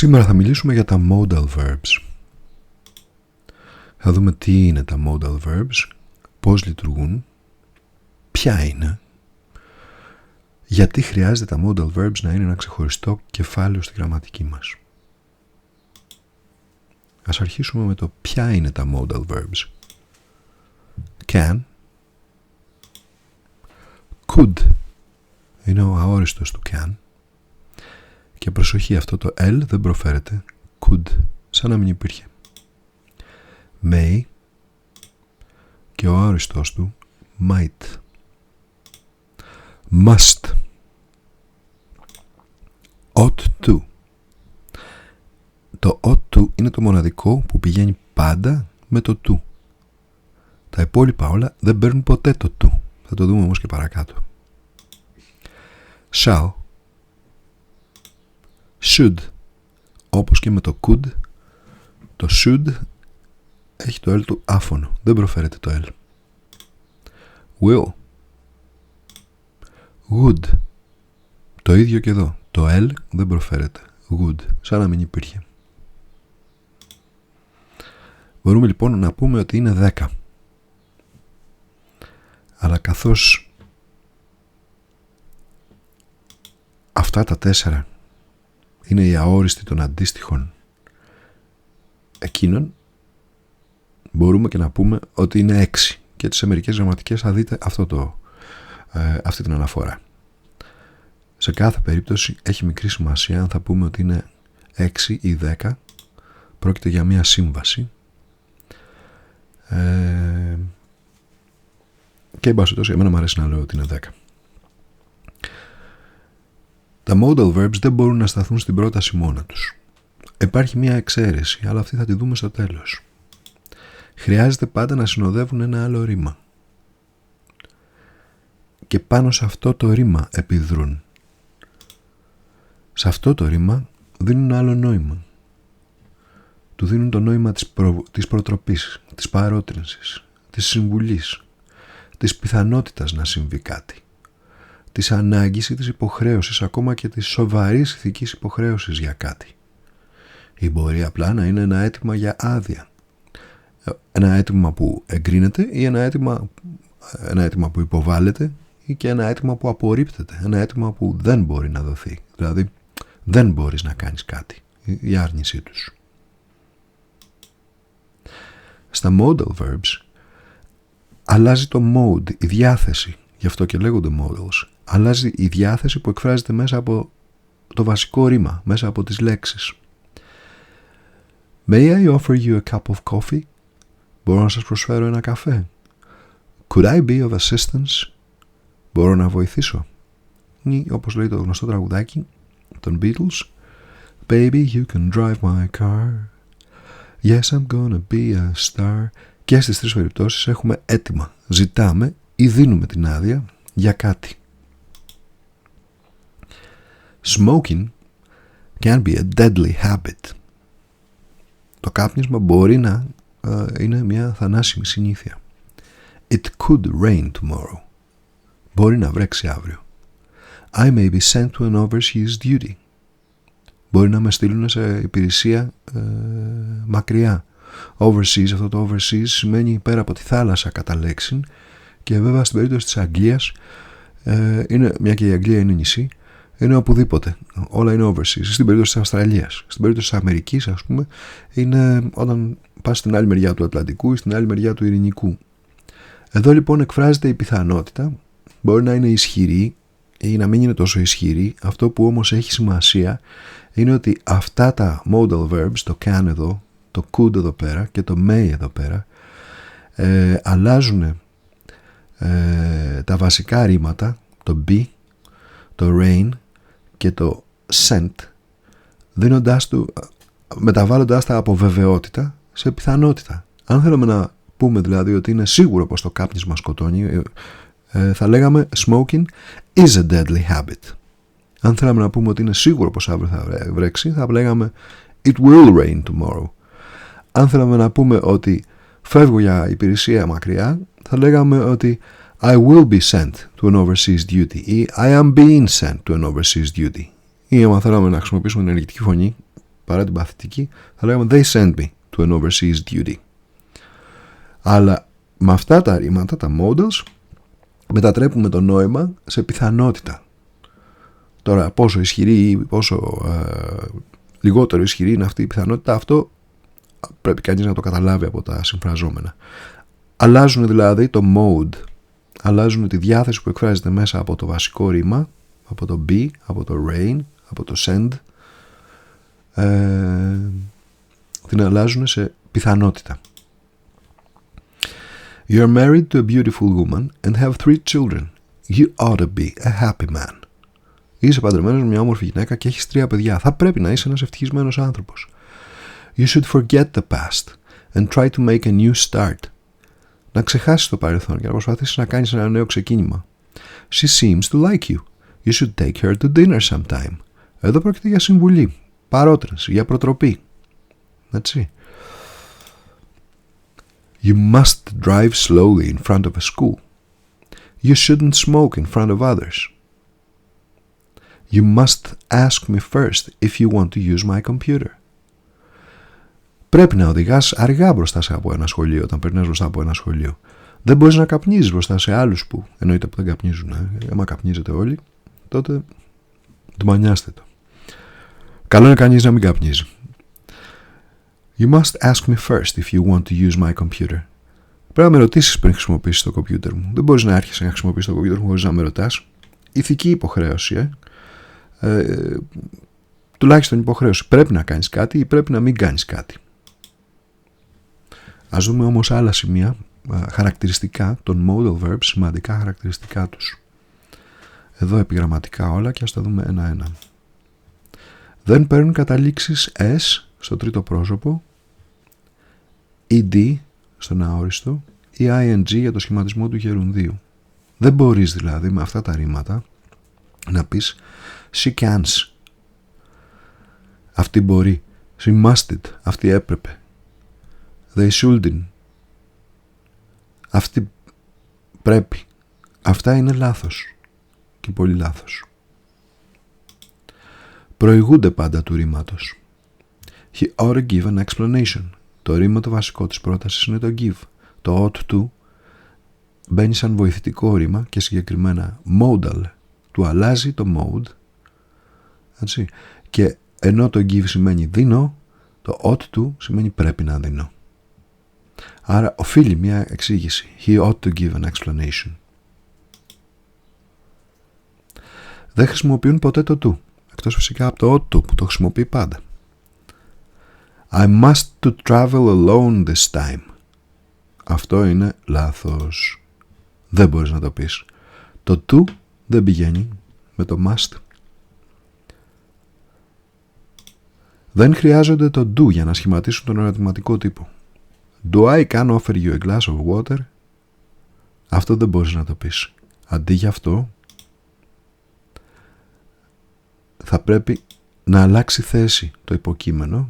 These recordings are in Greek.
Σήμερα θα μιλήσουμε για τα modal verbs. Θα δούμε τι είναι τα modal verbs, πώς λειτουργούν, ποια είναι, γιατί χρειάζεται τα modal verbs να είναι ένα ξεχωριστό κεφάλαιο στη γραμματική μας. Ας αρχίσουμε με το ποια είναι τα modal verbs. Can, could είναι ο αόριστος του can. Και προσοχή, αυτό το L δεν προφέρεται could, σαν να μην υπήρχε. May και ο αόριστος του might. Must, ought to. Το ought to είναι το μοναδικό που πηγαίνει πάντα με το to. Τα υπόλοιπα όλα δεν παίρνουν ποτέ το to. Θα το δούμε όμως και παρακάτω. Shall, should, όπως και με το could, το should έχει το L του άφωνο, δεν προφέρεται το L. Will, would, το ίδιο και εδώ, το L δεν προφέρεται, would, σαν να μην υπήρχε. Μπορούμε λοιπόν να πούμε ότι είναι 10. Αλλά καθώς αυτά τα 4 είναι οι αόριστοι των αντίστοιχων εκείνων, μπορούμε και να πούμε ότι είναι 6. Και σε μερικές γραμματικές θα δείτε αυτή την αναφορά. Σε κάθε περίπτωση έχει μικρή σημασία αν θα πούμε ότι είναι 6 ή 10. Πρόκειται για μια σύμβαση. Και εν πάση τόσο, εμένα μου αρέσει να λέω ότι είναι 10. Τα modal verbs δεν μπορούν να σταθούν στην πρόταση μόνα τους. Υπάρχει μια εξαίρεση, αλλά αυτή θα τη δούμε στο τέλος. Χρειάζεται πάντα να συνοδεύουν ένα άλλο ρήμα. Και πάνω σε αυτό το ρήμα επιδρούν. Σε αυτό το ρήμα δίνουν άλλο νόημα. Του δίνουν το νόημα της προτροπής, της παρότρινσης, της συμβουλής, της πιθανότητας να συμβεί κάτι, της ανάγκης ή της υποχρέωσης, ακόμα και της σοβαρής ηθικής υποχρέωσης για κάτι. Ή μπορεί απλά να είναι ένα αίτημα για άδεια. Ένα αίτημα που εγκρίνεται ή ένα αίτημα που υποβάλλεται ή και ένα αίτημα που απορρίπτεται. Ένα αίτημα που δεν μπορεί να δοθεί. Δηλαδή δεν μπορείς να κάνεις κάτι. Η άρνησή τους. Στα modal verbs αλλάζει το mode, η διάθεση. Γι' αυτό και λέγονται modals. Αλλάζει η διάθεση που εκφράζεται μέσα από το βασικό ρήμα, μέσα από τις λέξεις. May I offer you a cup of coffee? Μπορώ να σας προσφέρω ένα καφέ? Could I be of assistance? Μπορώ να βοηθήσω? Ή όπως λέει το γνωστό τραγουδάκι των Beatles, Baby you can drive my car. Yes I'm gonna be a star. Και στις τρεις περιπτώσεις έχουμε έτοιμα. Ζητάμε ή δίνουμε την άδεια για κάτι. Smoking can be a deadly habit. Το κάπνισμα μπορεί να είναι μια θανάσιμη συνήθεια. It could rain tomorrow. Μπορεί να βρέξει αύριο. I may be sent to an overseas duty. Μπορεί να με στείλουν σε υπηρεσία μακριά. Overseas, αυτό το overseas σημαίνει πέρα από τη θάλασσα κατά λέξη, και βέβαια στην περίπτωση της Αγγλίας, είναι, μια και η Αγγλία είναι νησί, είναι οπουδήποτε. Όλα είναι overseas. Στην περίπτωση της Αυστραλίας. Στην περίπτωση της Αμερικής, ας πούμε, είναι όταν πας στην άλλη μεριά του Ατλαντικού ή στην άλλη μεριά του Ειρηνικού. Εδώ λοιπόν εκφράζεται η πιθανότητα, μπορεί να είναι ισχυρή ή να μην είναι τόσο ισχυρή. Αυτό που όμως έχει σημασία είναι ότι αυτά τα modal verbs, το can εδώ, το could εδώ πέρα και το may εδώ πέρα, αλλάζουν τα βασικά ρήματα, το be, το rain και το sent, μεταβάλλοντας τα από βεβαιότητα σε πιθανότητα. Αν θέλουμε να πούμε δηλαδή ότι είναι σίγουρο πως το κάπνισμα σκοτώνει, θα λέγαμε smoking is a deadly habit. Αν θέλαμε να πούμε ότι είναι σίγουρο πως αύριο θα βρέξει, θα λέγαμε it will rain tomorrow. Αν θέλαμε να πούμε ότι φεύγω για υπηρεσία μακριά, θα λέγαμε ότι I will be sent to an overseas duty ή I am being sent to an overseas duty. Ή αν θέλαμε να χρησιμοποιήσουμε την ενεργητική φωνή, παρά την παθητική, θα λέγαμε they sent me to an overseas duty. Αλλά με αυτά τα ρήματα, τα modals, μετατρέπουμε το νόημα σε πιθανότητα. Τώρα πόσο ισχυρή ή πόσο λιγότερο ισχυρή είναι αυτή η πιθανότητα, αυτό πρέπει κανείς να το καταλάβει από τα συμφραζόμενα. Αλλάζουν δηλαδή το mode, αλλάζουν τη διάθεση που εκφράζεται μέσα από το βασικό ρήμα, από το be, από το rain, από το send, την αλλάζουν σε πιθανότητα. You're married to a beautiful woman and have 3 children. You ought to be a happy man. Είσαι παντρεμένος με μια όμορφη γυναίκα και έχεις 3 παιδιά. Θα πρέπει να είσαι ένας ευτυχισμένος άνθρωπος. You should forget the past and try to make a new start. Να ξεχάσεις το παρελθόν και να προσπαθήσεις να κάνεις ένα νέο ξεκίνημα. She seems to like you. You should take her to dinner sometime. Εδώ πρόκειται για συμβουλή, παρότρινση, για προτροπή. Έτσι. You must drive slowly in front of a school. You shouldn't smoke in front of others. You must ask me first if you want to use my computer. Πρέπει να οδηγάς αργά μπροστά από ένα σχολείο, όταν περνάς μπροστά από ένα σχολείο. Δεν μπορείς να καπνίζεις μπροστά σε άλλους που εννοείται που δεν καπνίζουν. Άμα καπνίζετε όλοι, τότε ντουμανιάστε το. Καλό είναι κανείς να μην καπνίζει. You must ask me first if you want to use my computer. Πρέπει να με ρωτήσεις πριν χρησιμοποιήσεις το κομπιούτερ μου. Δεν μπορείς να άρχισεις να χρησιμοποιήσεις το κομπιούτερ μου χωρίς να με ρωτάς. Ηθική υποχρέωση, τουλάχιστον υποχρέωση. Πρέπει να κάνεις κάτι ή πρέπει να μην κάνεις κάτι. Ας δούμε όμως άλλα σημεία, χαρακτηριστικά των modal verbs, σημαντικά χαρακτηριστικά τους. Εδώ επιγραμματικά όλα και ας τα δούμε ένα-ένα. Δεν παίρνουν καταλήξεις s στο τρίτο πρόσωπο, ed στον αόριστο ή ing για το σχηματισμό του γερουνδίου. Δεν μπορείς δηλαδή με αυτά τα ρήματα να πεις she cans, αυτή μπορεί, she musted, αυτή έπρεπε, they shouldn't, αυτή πρέπει. Αυτά είναι λάθος και πολύ λάθος. Προηγούνται πάντα του ρήματος. He ought to give an explanation. Το ρήμα το βασικό της πρότασης είναι το give. Το ought to μπαίνει σαν βοηθητικό ρήμα και συγκεκριμένα modal του αλλάζει το mode. Έτσι. Και ενώ το give σημαίνει δίνω, το ought to σημαίνει πρέπει να δίνω. Άρα οφείλει μια εξήγηση. He ought to give an explanation. Δεν χρησιμοποιούν ποτέ το to, εκτός φυσικά από το ought to που το χρησιμοποιεί πάντα. I must to travel alone this time. Αυτό είναι λάθος. Δεν μπορείς να το πεις. Το to δεν πηγαίνει με το must. Δεν χρειάζονται το do για να σχηματίσουν τον ερωτηματικό τύπο. Do I can offer you a glass of water? Αυτό δεν μπορείς να το πεις. Αντί για αυτό θα πρέπει να αλλάξει θέση το υποκείμενο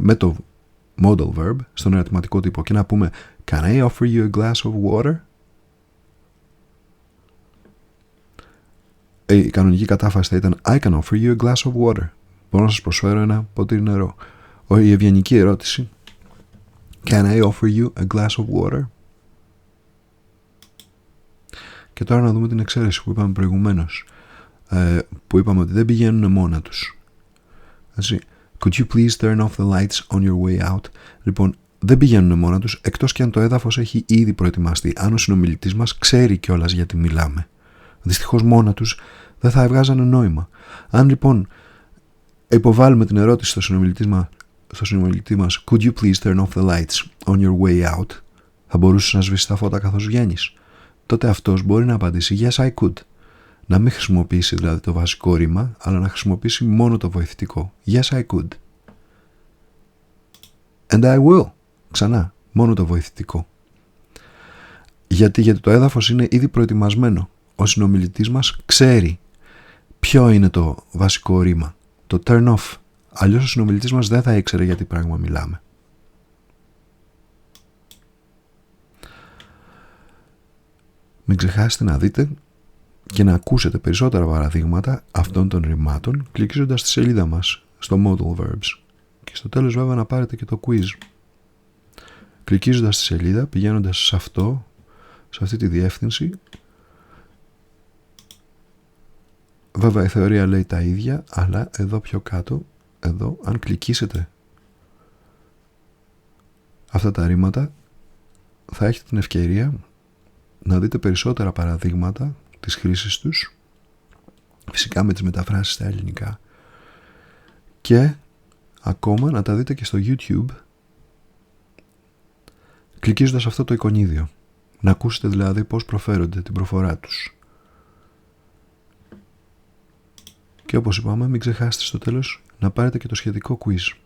με το modal verb στον ερωτηματικό τύπο και να πούμε Can I offer you a glass of water? Η κανονική κατάφραση θα ήταν I can offer you a glass of water. Μπορώ να σας προσφέρω ένα ποτήρι νερό. Η ευγενική ερώτηση Can I offer you a glass of water? Και τώρα να δούμε την εξαίρεση που είπαμε προηγουμένως, που είπαμε ότι δεν πηγαίνουν μόνα τους. Έτσι. Could you please turn off the lights on your way out? Λοιπόν, δεν πηγαίνουν μόνα τους, εκτός και αν το έδαφος έχει ήδη προετοιμαστεί. Αν ο συνομιλητής μας ξέρει κιόλας γιατί μιλάμε. Δυστυχώς μόνα τους δεν θα έβγαζαν νόημα. Αν λοιπόν υποβάλουμε την ερώτηση στο συνομιλητή μας Could you please turn off the lights on your way out? Θα μπορούσες να σβήσεις τα φώτα καθώς βγαίνεις? Τότε αυτός μπορεί να απαντήσει Yes I could. Να μην χρησιμοποιήσει δηλαδή το βασικό ρήμα, αλλά να χρησιμοποιήσει μόνο το βοηθητικό. Yes I could. And I will. Ξανά, μόνο το βοηθητικό. Γιατί το έδαφος είναι ήδη προετοιμασμένο. Ο συνομιλητής μας ξέρει ποιο είναι το βασικό ρήμα. Το turn off. Αλλιώς ο συνομιλητής μας δεν θα ήξερε για τι πράγμα μιλάμε. Μην ξεχάσετε να δείτε και να ακούσετε περισσότερα παραδείγματα αυτών των ρημάτων κλικίζοντας στη σελίδα μας στο modal verbs. Και στο τέλος βέβαια να πάρετε και το quiz. Κλικίζοντας στη σελίδα, πηγαίνοντας σε αυτή τη διεύθυνση. Βέβαια η θεωρία λέει τα ίδια, αλλά εδώ πιο κάτω, εδώ, αν κλικίσετε αυτά τα ρήματα, θα έχετε την ευκαιρία να δείτε περισσότερα παραδείγματα της χρήσης τους, φυσικά με τις μεταφράσεις στα ελληνικά, και ακόμα να τα δείτε και στο YouTube, κλικίζοντας αυτό το εικονίδιο, να ακούσετε δηλαδή πώς προφέρονται την προφορά τους. Και όπως είπαμε, μην ξεχάσετε στο τέλος να πάρετε και το σχετικό quiz.